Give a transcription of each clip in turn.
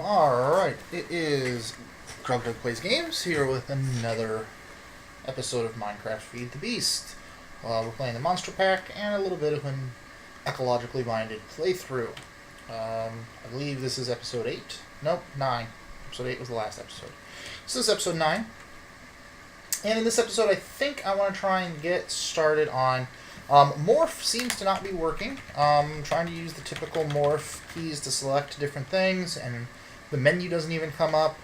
Alright, it is Krugdug Plays Games here with another episode of Minecraft Feed the Beast. We're playing the Monster Pack and a little bit of an ecologically minded playthrough. I believe this is episode 8. Nope, 9. Episode 8 was the last episode. So this is episode 9. And in this episode, I think I want to try and get started on... morph seems to not be working. Trying to use the typical morph keys to select different things, and the menu doesn't even come up.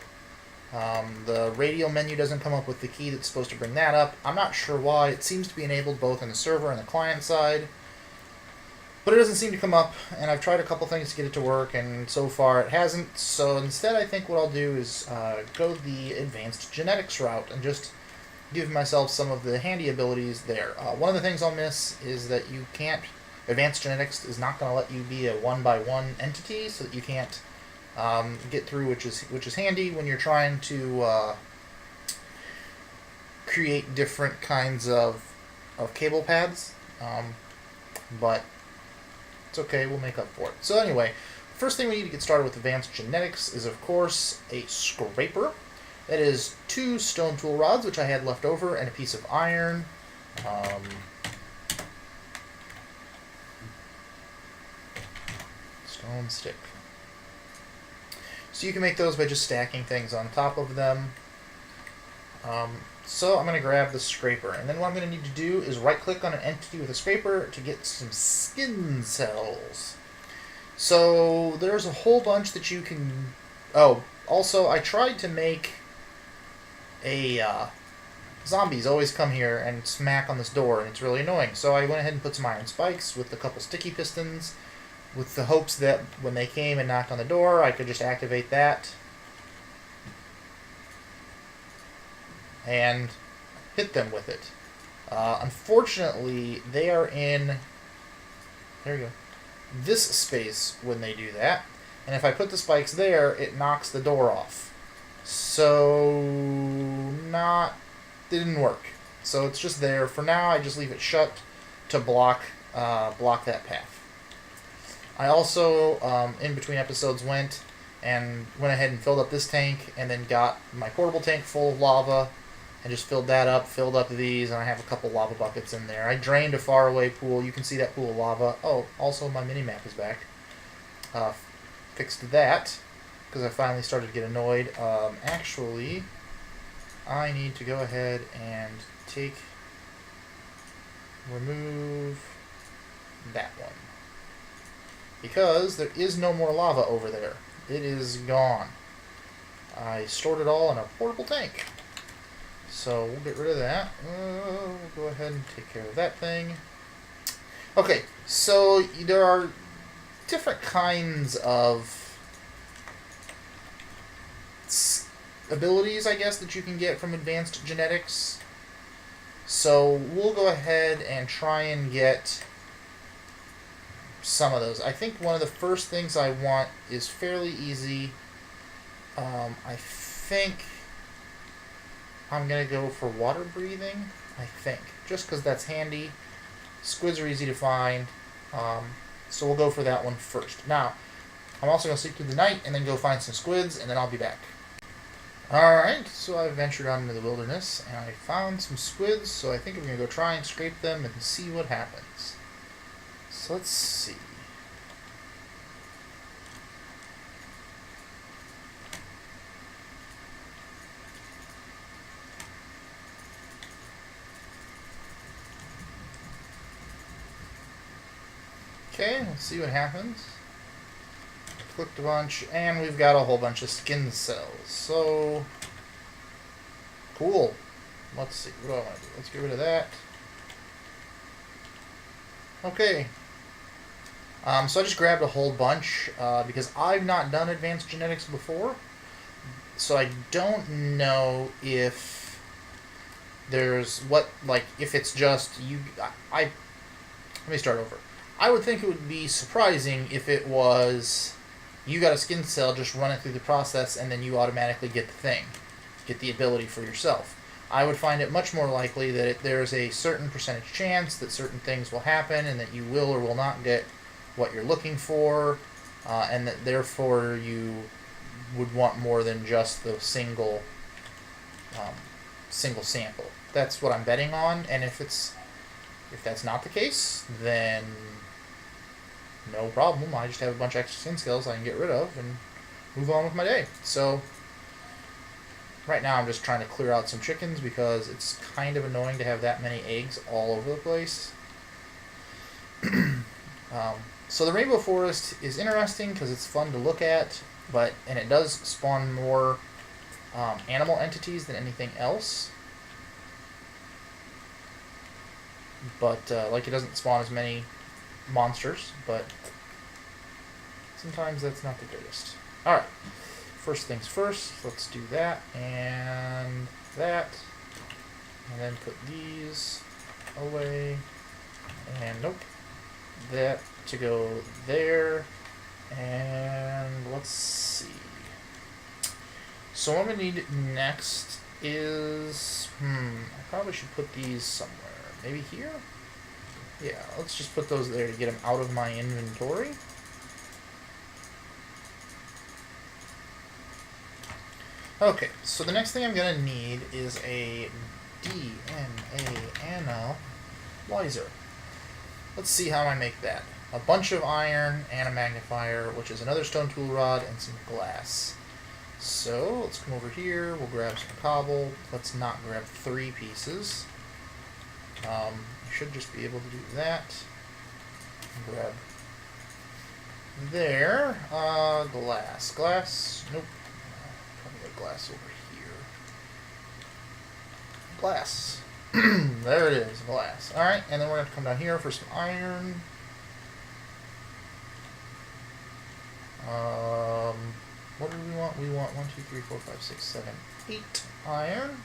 The radial menu doesn't come up with the key that's supposed to bring that up. I'm not sure why. It seems to be enabled both on the server and the client side, but it doesn't seem to come up, and I've tried a couple things to get it to work, and so far it hasn't. So instead, I think what I'll do is go the advanced genetics route and just give myself some of the handy abilities there. One of the things I'll miss is that you can't... Advanced genetics is not going to let you be a one-by-one entity, so that you can't get through, which is handy when you're trying to create different kinds of cable pads. But it's okay, we'll make up for it. So anyway, first thing we need to get started with advanced genetics is, of course, a scraper. That is 2 stone tool rods, which I had left over, and a piece of iron. Stone stick. So you can make those by just stacking things on top of them. So I'm going to grab the scraper, and then what I'm going to need to do is right-click on an entity with a scraper to get some skin cells. So there's a whole bunch that you can... Oh, also I tried to make zombies always come here and smack on this door, and it's really annoying. So I went ahead and put some iron spikes with a couple sticky pistons, with the hopes that when they came and knocked on the door, I could just activate that and hit them with it. Unfortunately, they are in... There we go. This space when they do that, and if I put the spikes there, it knocks the door off. So, didn't work. So it's just there. For now, I just leave it shut to block that path. I also, in between episodes, went ahead and filled up this tank, and then got my portable tank full of lava, and just filled that up, filled up these, and I have a couple lava buckets in there. I drained a faraway pool. You can see that pool of lava. Oh, also my mini-map is back. Fixed that, because I finally started to get annoyed. Actually, I need to go ahead and remove that one. Because there is no more lava over there. It is gone. I stored it all in a portable tank. So we'll get rid of that. We'll go ahead and take care of that thing. Okay, so there are different kinds of abilities, I guess, that you can get from advanced genetics. So we'll go ahead and try and get some of those. I think one of the first things I want is fairly easy. I think I'm going to go for water breathing, I think. Just because that's handy. Squids are easy to find. So we'll go for that one first. Now, I'm also going to sleep through the night and then go find some squids, and then I'll be back. Alright, so I ventured out into the wilderness, and I found some squids, so I think I'm going to go try and scrape them and see what happens. So let's see. Okay, let's see what happens. Clicked a bunch, and we've got a whole bunch of skin cells. So, cool. Let's see, what do I want to do? Let's get rid of that. Okay. So I just grabbed a whole bunch, because I've not done advanced genetics before. So I don't know if there's if it's just you... Let me start over. I would think it would be surprising if it was... You got a skin cell, just run it through the process, and then you automatically get the thing. Get the ability for yourself. I would find it much more likely that there's a certain percentage chance that certain things will happen, and that you will or will not get what you're looking for, and that therefore you would want more than just the single sample. That's what I'm betting on, and if that's not the case, then no problem. I just have a bunch of extra skin skills I can get rid of and move on with my day. So right now I'm just trying to clear out some chickens because it's kind of annoying to have that many eggs all over the place. So the rainbow forest is interesting because it's fun to look at, and it does spawn more animal entities than anything else. But like it doesn't spawn as many monsters, but sometimes that's not the greatest. Alright, first things first, let's do that, and then put these away, and nope, that to go there, and let's see. So what I'm going to need next is, I probably should put these somewhere. Maybe here? Yeah, let's just put those there to get them out of my inventory. Okay, so the next thing I'm going to need is a DNA analyzer. Let's see how I make that. A bunch of iron and a magnifier, which is another stone tool rod and some glass. So let's come over here, we'll grab some cobble. Let's not grab 3 pieces. You should just be able to do that. Grab there. Glass. Nope. Probably got glass over here. Glass. There it is, glass. Alright, and then we're going to come down here for some iron. What do we want? We want 1, 2, 3, 4, 5, 6, 7, 8 iron.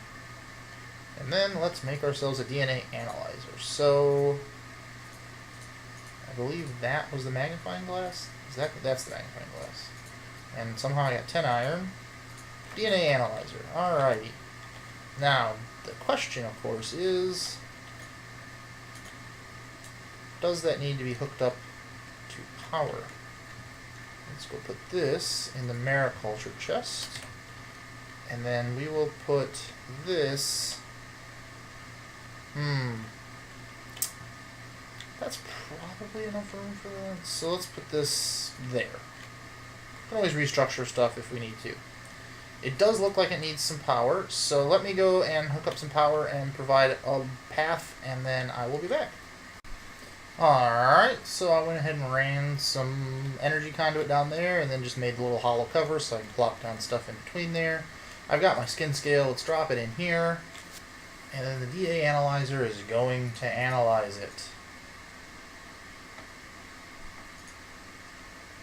And then let's make ourselves a DNA analyzer. So I believe that was the magnifying glass. That's the magnifying glass. And somehow I got 10 iron. DNA analyzer. Alrighty. Now the question, of course, is, does that need to be hooked up to power? Let's go put this in the mariculture chest, and then we will put this. That's probably enough room for that. So let's put this there. We can always restructure stuff if we need to. It does look like it needs some power, so let me go and hook up some power and provide a path, and then I will be back. Alright, so I went ahead and ran some energy conduit down there, and then just made a little hollow cover so I can plop down stuff in between there. I've got my skin scale, let's drop it in here, and then the DNA analyzer is going to analyze it.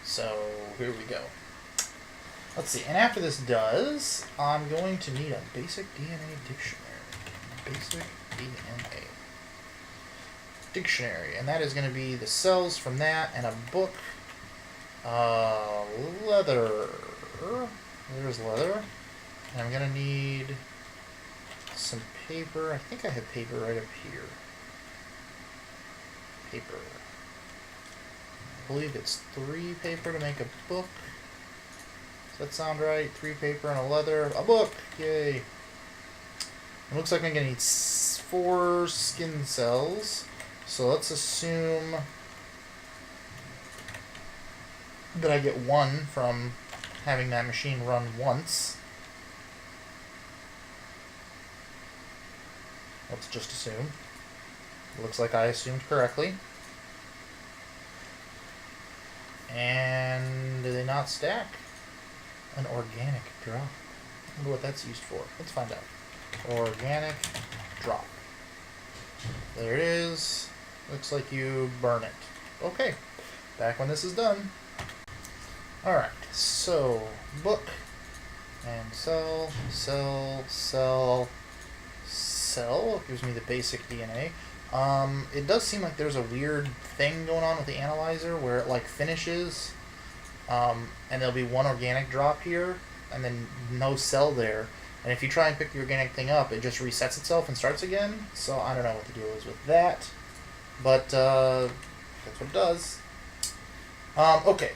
So here we go. Let's see, and after this does, I'm going to need a basic DNA dictionary. Basic DNA dictionary, and that is going to be the cells from that and a book. Leather. There's leather. And I'm going to need some paper. I think I have paper right up here. Paper. I believe it's 3 paper to make a book. Does that sound right? 3 paper and a leather. A book! Yay! It looks like I'm going to need 4 skin cells. So let's assume that I get 1 from having that machine run once. Let's just assume. It looks like I assumed correctly. And do they not stack? An organic drop. I wonder what that's used for. Let's find out. Organic drop. There it is. Looks like you burn it. Okay. Back when this is done. Alright. So, book. And cell. Gives me the basic DNA. It does seem like there's a weird thing going on with the analyzer where it like finishes, and there'll be 1 organic drop here, and then no cell there. And if you try and pick the organic thing up, it just resets itself and starts again. So I don't know what the deal is with that, but that's what it does. Okay,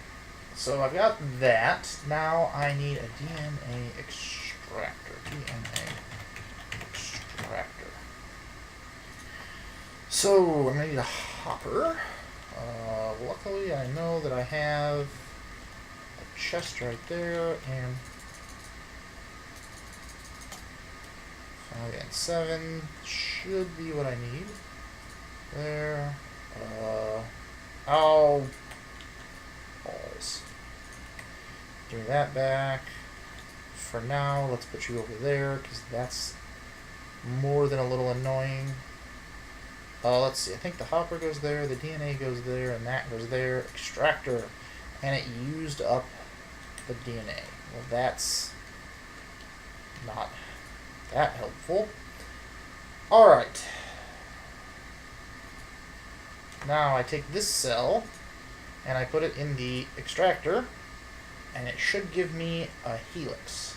So I've got that. Now I need a DNA extractor. DNA extractor. So I'm going to need a hopper. Luckily, I know that I have a chest right there, and 5 and 7 should be what I need. There. Oh. Balls. Give me that back. For now, let's put you over there, because that's more than a little annoying. Let's see. I think the hopper goes there, the DNA goes there, and that goes there. Extractor. And it used up the DNA. Well, that's not that helpful. Alright. Now I take this cell, and I put it in the extractor, and it should give me a helix.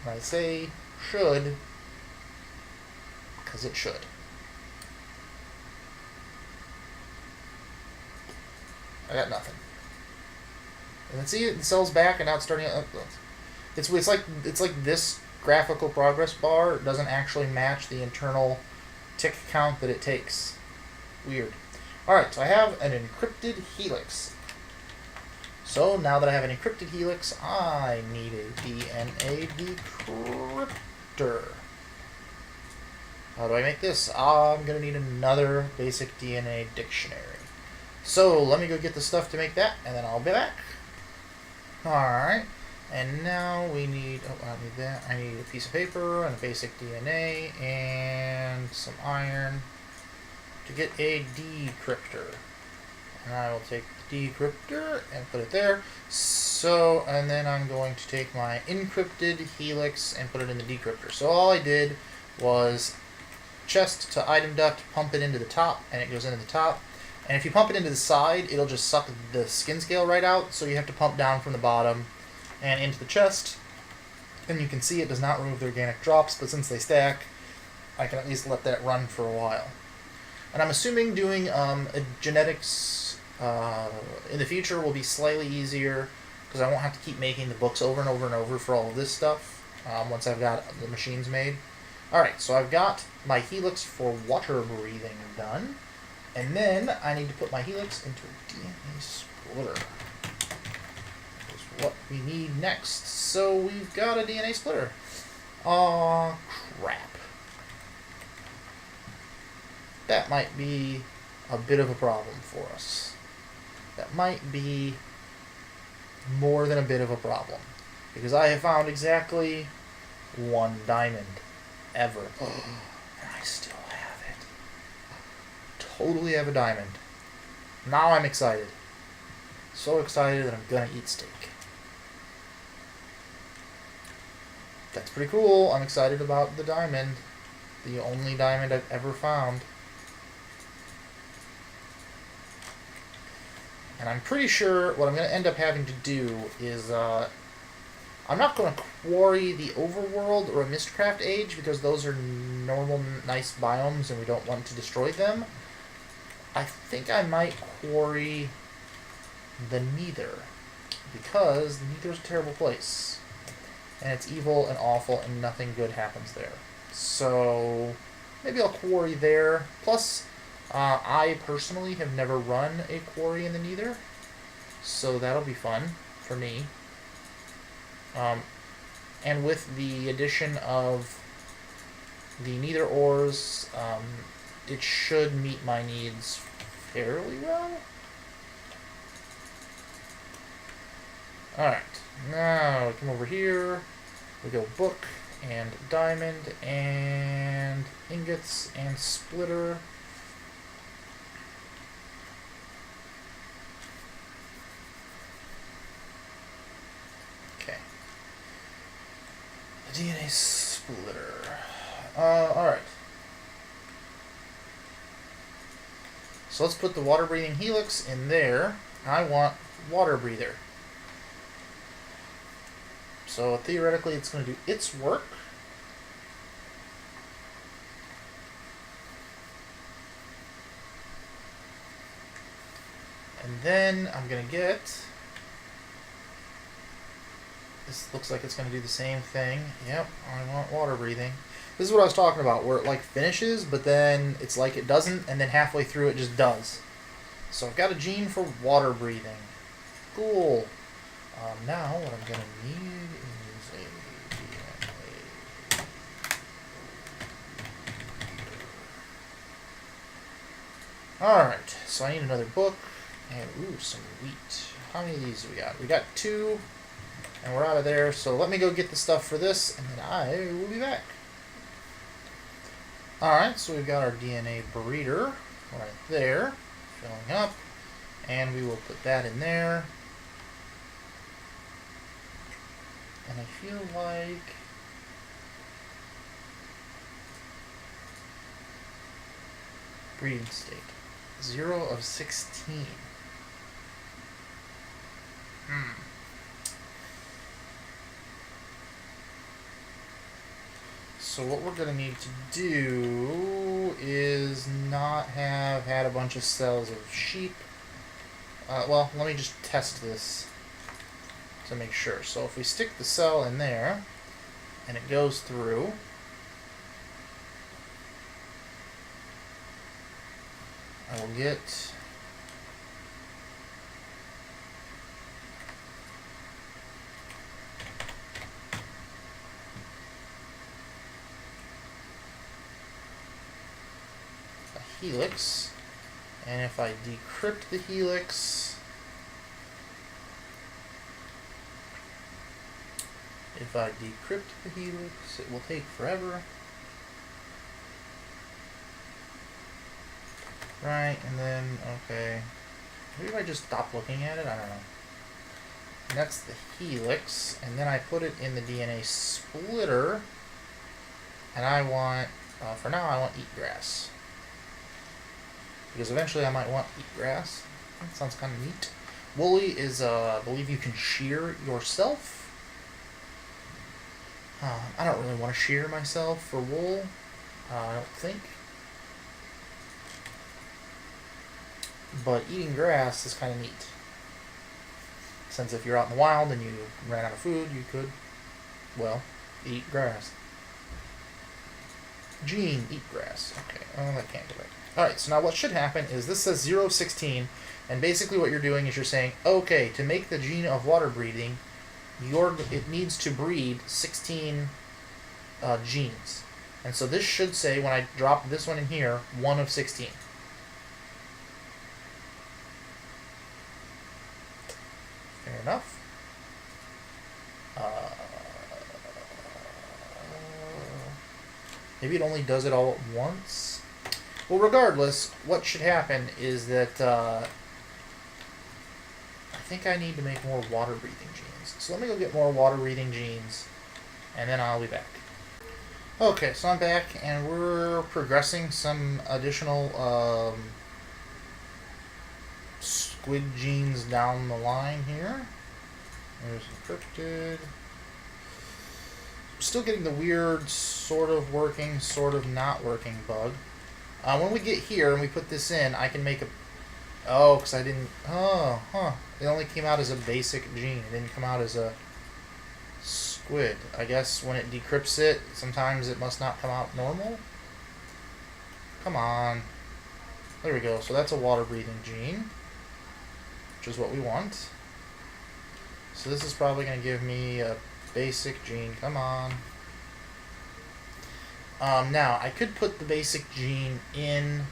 And I say should, because it should. I got nothing. And then see, the cell's back, and now it's starting. It's like this graphical progress bar doesn't actually match the internal tick count that it takes. Weird. All right, so I have an encrypted helix. So now that I have an encrypted helix, I need a DNA decryptor. How do I make this? I'm gonna need another basic DNA dictionary. So let me go get the stuff to make that, and then I'll be back. Alright, and now we need, I need that. I need a piece of paper and a basic DNA and some iron to get a decryptor. And I will take the decryptor and put it there. So, and then I'm going to take my encrypted helix and put it in the decryptor. So all I did was chest to item duct, pump it into the top, and it goes into the top. And if you pump it into the side, it'll just suck the skin scale right out, so you have to pump down from the bottom and into the chest. And you can see it does not remove the organic drops, but since they stack, I can at least let that run for a while. And I'm assuming doing a genetics in the future will be slightly easier, because I won't have to keep making the books over and over and over for all of this stuff once I've got the machines made. Alright, so I've got my helix for water breathing done. And then I need to put my helix into a DNA splitter. That's what we need next. So we've got a DNA splitter. Aw, crap. That might be a bit of a problem for us. That might be more than a bit of a problem. Because I have found exactly 1 diamond ever. And I still have it. Totally have a diamond. Now I'm excited. So excited that I'm gonna eat steak. That's pretty cool. I'm excited about the diamond. The only diamond I've ever found. And I'm pretty sure what I'm going to end up having to do is, I'm not going to quarry the overworld or a Mistcraft Age, because those are normal, nice biomes and we don't want to destroy them. I think I might quarry the Nether, because the Nether's a terrible place. And it's evil and awful and nothing good happens there. So maybe I'll quarry there. Plus, I personally have never run a quarry in the Nether, so that'll be fun for me. And with the addition of the Nether ores, it should meet my needs fairly well. Alright, now we come over here, we go book, and diamond, and ingots, and splitter. Okay. The DNA splitter. Alright. So let's put the water breathing helix in there. I want water breather. So theoretically it's going to do its work. And then I'm going to get... This looks like it's going to do the same thing. Yep, I want water breathing. This is what I was talking about, where it like finishes, but then it's like it doesn't, and then halfway through it just does. So I've got a gene for water breathing. Cool. Now what I'm going to need is a DNA. Alright, so I need another book. And, ooh, some wheat. How many of these do we got? We got 2, and we're out of there. So let me go get the stuff for this, and then I will be back. Alright, so we've got our DNA breeder right there, filling up. And we will put that in there. And I feel like... breeding state. 0 of 16. So what we're going to need to do is not have had a bunch of cells of sheep. Well, let me just test this to make sure. So if we stick the cell in there, and it goes through, I will get a helix, and if I decrypt the helix, it will take forever. Right, and then, okay. Maybe if I just stop looking at it, I don't know. And that's the helix, and then I put it in the DNA splitter, and I want, for now I want eat grass. Because eventually I might want eat grass. That sounds kind of neat. Woolly is, I believe you can shear yourself. I don't really want to shear myself for wool. I don't think. But eating grass is kind of neat. Since if you're out in the wild and you ran out of food, you could, well, eat grass. Gene, eat grass. Okay, I can't go back. Alright, so now what should happen is this says 0 of 16, and basically what you're doing is you're saying, okay, to make the gene of water breathing, it needs to breed 16 genes. And so this should say, when I drop this one in here, 1 of 16. Fair enough. Maybe it only does it all at once. Well, regardless, what should happen is that I think I need to make more water-breathing genes. So let me go get more water-breathing genes, and then I'll be back. Okay, so I'm back, and we're progressing some additional squid genes down the line here. There's encrypted. Still getting the weird sort of working, sort of not working bug. When we get here and we put this in, I can make a... Oh, because I didn't... Oh, huh. It only came out as a basic gene. It didn't come out as a squid. I guess when it decrypts it, sometimes it must not come out normal? Come on. There we go. So that's a water-breathing gene, which is what we want. So this is probably going to give me a basic gene. Come on. Now, I could put the basic gene in...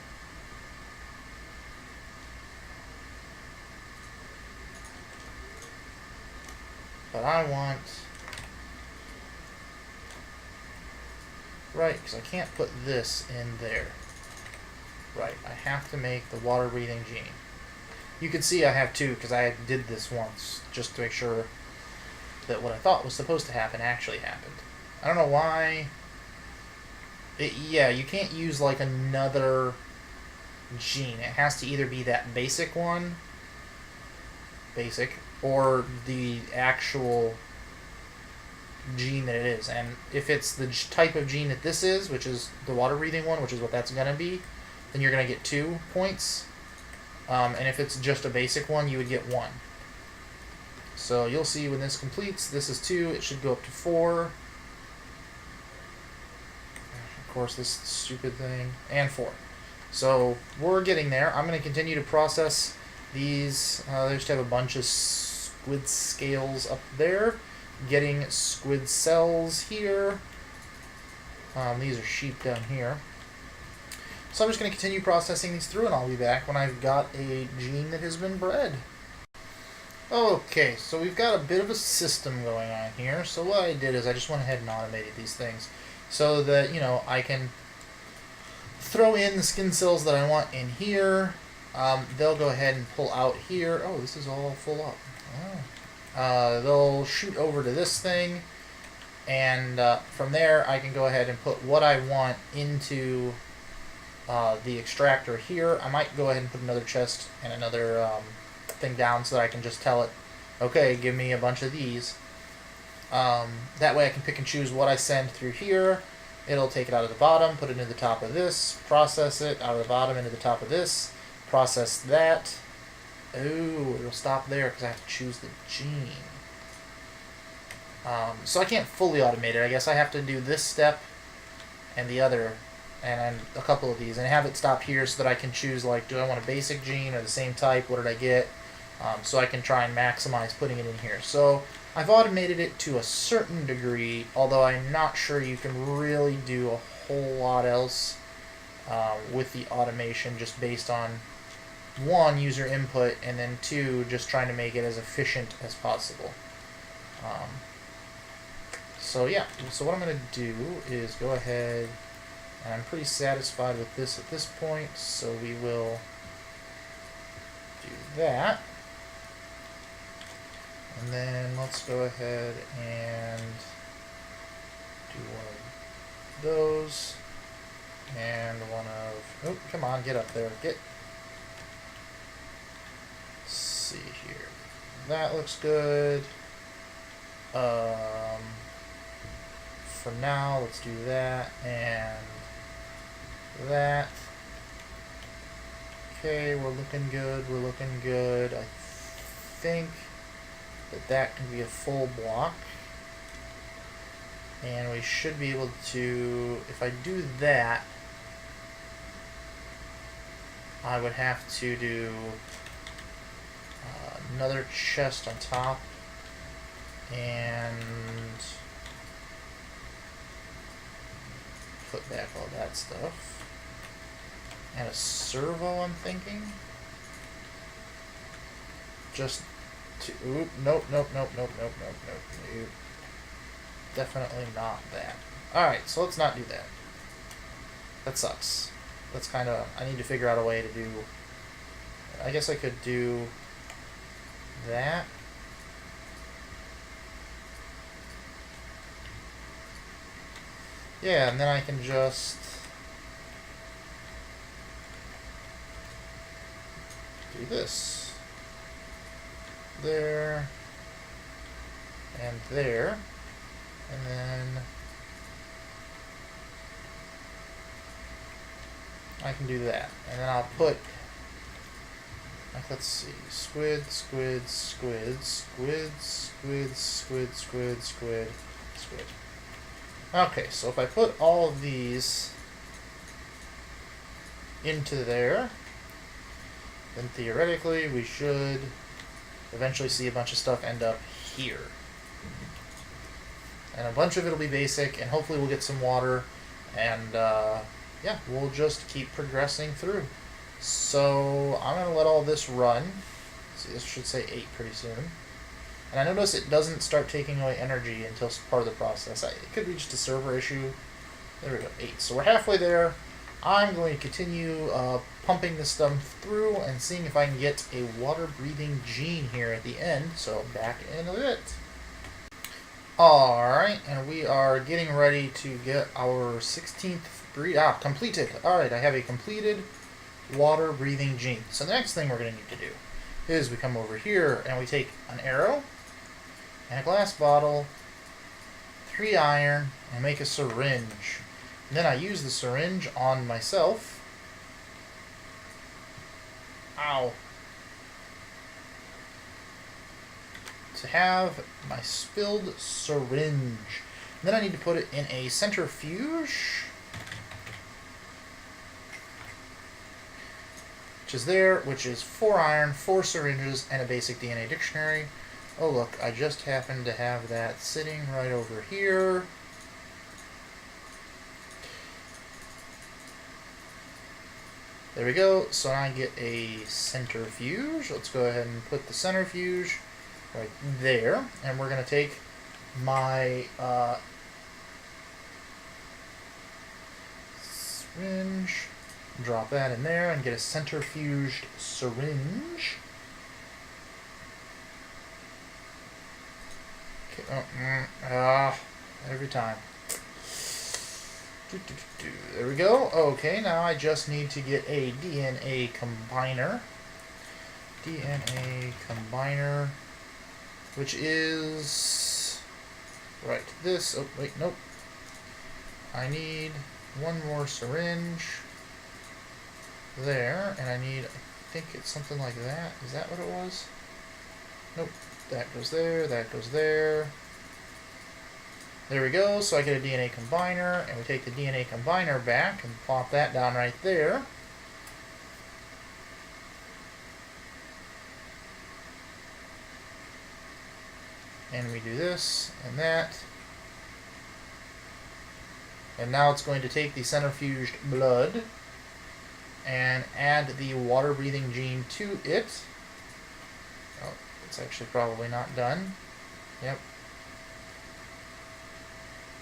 But I want... Right, because I can't put this in there. Right, I have to make the water-breathing gene. You can see I have 2 because I did this once, just to make sure that what I thought was supposed to happen actually happened. I don't know why... yeah, you can't use like another gene. It has to either be that basic one, or the actual gene that it is. And if it's the type of gene that this is, which is the water breathing one, which is what that's going to be, then you're going to get 2 points. And if it's just a basic one, you would get 1. So you'll see when this completes, this is 2, it should go up to 4. Of course, this stupid thing, and 4. So we're getting there. I'm going to continue to process these. They just have a bunch of squid scales up there. Getting squid cells here. These are sheep down here. So I'm just going to continue processing these through, and I'll be back when I've got a gene that has been bred. Okay, so we've got a bit of a system going on here. So what I did is I just went ahead and automated these things so that, you know, I can throw in the skin cells that I want in here. They'll go ahead and pull out here. Oh, this is all full up. Oh. They'll shoot over to this thing, and from there I can go ahead and put what I want into the extractor here. I might go ahead and put another chest and another thing down so that I can just tell it, okay, give me a bunch of these. That way I can pick and choose what I send through here. It'll take it out of the bottom, put it into the top of this, process it out of the bottom into the top of this, process that. Ooh, it'll stop there because I have to choose the gene. So I can't fully automate it. I guess I have to do this step and the other, and a couple of these, and have it stop here so that I can choose, like, do I want a basic gene or the same type? What did I get? So I can try and maximize putting it in here. So I've automated it to a certain degree, although I'm not sure you can really do a whole lot else with the automation, just based on 1, user input, and then 2, just trying to make it as efficient as possible. So yeah, so what I'm going to do is go ahead, and I'm pretty satisfied with this at this point, so we will do that. And then let's go ahead and do one of those, and one of, oh, come on, get up there, get. Let's see here, that looks good. For now, let's do that, and that. Okay, we're looking good, we're looking good. I think that can be a full block, and we should be able to, if I do that, I would have to do another chest on top, and put back all that stuff, and a servo, I'm thinking, just to, oop, nope, definitely not that. Alright, so let's not do that. That sucks. That's kind of, I need to figure out a way to do, I guess I could do that. Yeah, and then I can just do this. There. And there. And then I can do that. And then I'll put, like, let's see, squid. Okay, so if I put all of these into there, then theoretically we should eventually see a bunch of stuff end up here. And a bunch of it will be basic, and hopefully we'll get some water, and yeah, we'll just keep progressing through. So I'm going to let all this run. See, this should say 8 pretty soon. And I notice it doesn't start taking away energy until part of the process. It could be just a server issue. There we go, 8. So we're halfway there. I'm going to continue pumping this stuff through and seeing if I can get a water-breathing gene here at the end. So back in a bit. Alright, and we are getting ready to get our 16th breed completed. Alright, I have a completed water-breathing gene. So the next thing we're going to need to do is we come over here and we take an arrow and a glass bottle, 3 iron, and make a syringe. And then I use the syringe on myself. Ow. To have my spilled syringe. And then I need to put it in a centrifuge. Which is there, which is 4 iron, 4 syringes, and a basic DNA dictionary. Oh look, I just happen to have that sitting right over here. There we go. So now I get a centrifuge. Let's go ahead and put the centrifuge right there. And we're going to take my syringe, drop that in there, and get a centrifuged syringe. Okay. Every time. There we go. Okay, now I just need to get a DNA combiner. DNA combiner, which is right this. Oh wait, nope. I need one more syringe there, and I need, I think it's something like that. Is that what it was? Nope. That goes there, that goes there. There we go, so I get a DNA combiner, and we take the DNA combiner back and plop that down right there. And we do this and that. And now it's going to take the centrifuged blood and add the water-breathing gene to it. Oh, it's actually probably not done. Yep.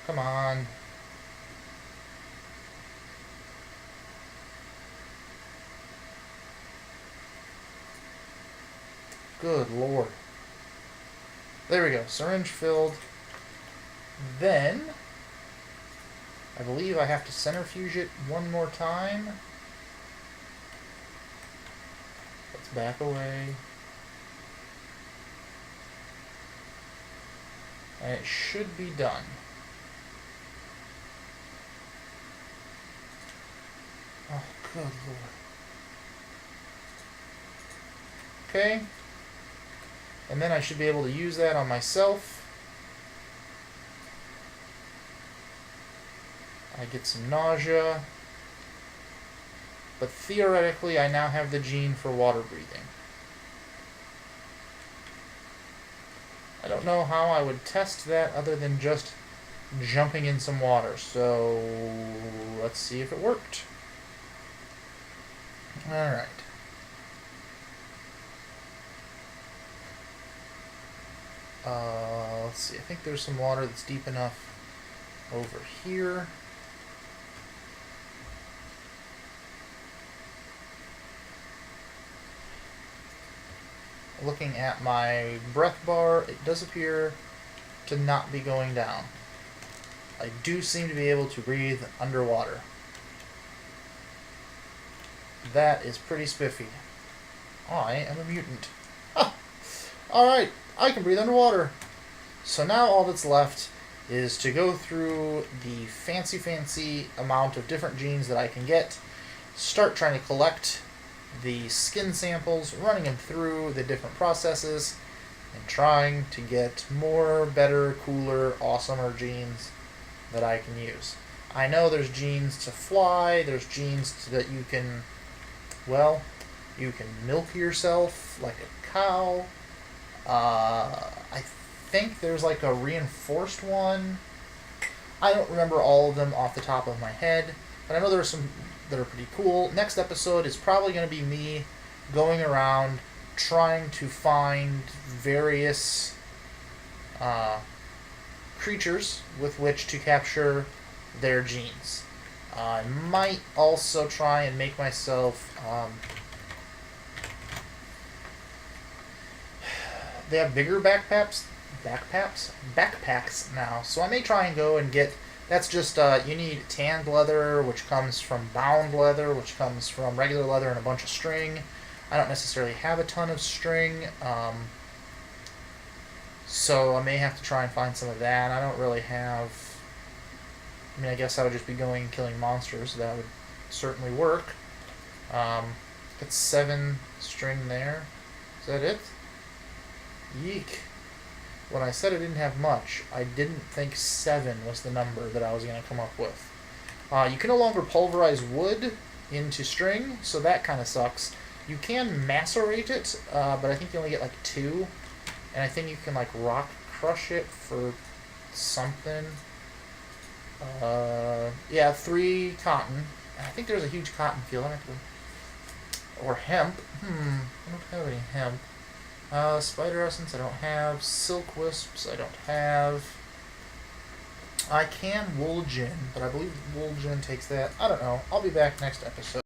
Come on. Good Lord. There we go. Syringe filled. Then, I believe I have to centrifuge it one more time. Let's back away. And it should be done. Oh, good Lord. Okay. And then I should be able to use that on myself. I get some nausea. But theoretically, I now have the gene for water breathing. I don't know how I would test that other than just jumping in some water. So let's see if it worked. Alright. Let's see. I think there's some water that's deep enough over here. Looking at my breath bar, it does appear to not be going down. I do seem to be able to breathe underwater. That is pretty spiffy. I am a mutant. Ah! Alright, I can breathe underwater. So now all that's left is to go through the fancy amount of different genes that I can get, start trying to collect the skin samples, running them through the different processes, and trying to get more, better, cooler, awesomer genes that I can use. I know there's genes to fly, there's genes that you can, well, you can milk yourself like a cow. I think there's like a reinforced one. I don't remember all of them off the top of my head, but I know there are some that are pretty cool. Next episode is probably going to be me going around trying to find various creatures with which to capture their genes. I might also try and make myself they have bigger backpacks now, so I may try and go and get, that's just you need tanned leather, which comes from bound leather, which comes from regular leather, and a bunch of string. I don't necessarily have a ton of string, so I may have to try and find some of that. I don't really have, I mean, I guess I would just be going and killing monsters. That would certainly work. Got 7 string there. Is that it? Yeek. When I said I didn't have much, I didn't think 7 was the number that I was going to come up with. You can no longer pulverize wood into string, so that kind of sucks. You can macerate it, but I think you only get like 2. And I think you can like rock crush it for something. Yeah, 3 cotton. I think there's a huge cotton field. Or hemp. I don't have any hemp. Spider essence I don't have. Silk wisps I don't have. I can wool gin, but I believe wool gin takes that. I don't know. I'll be back next episode.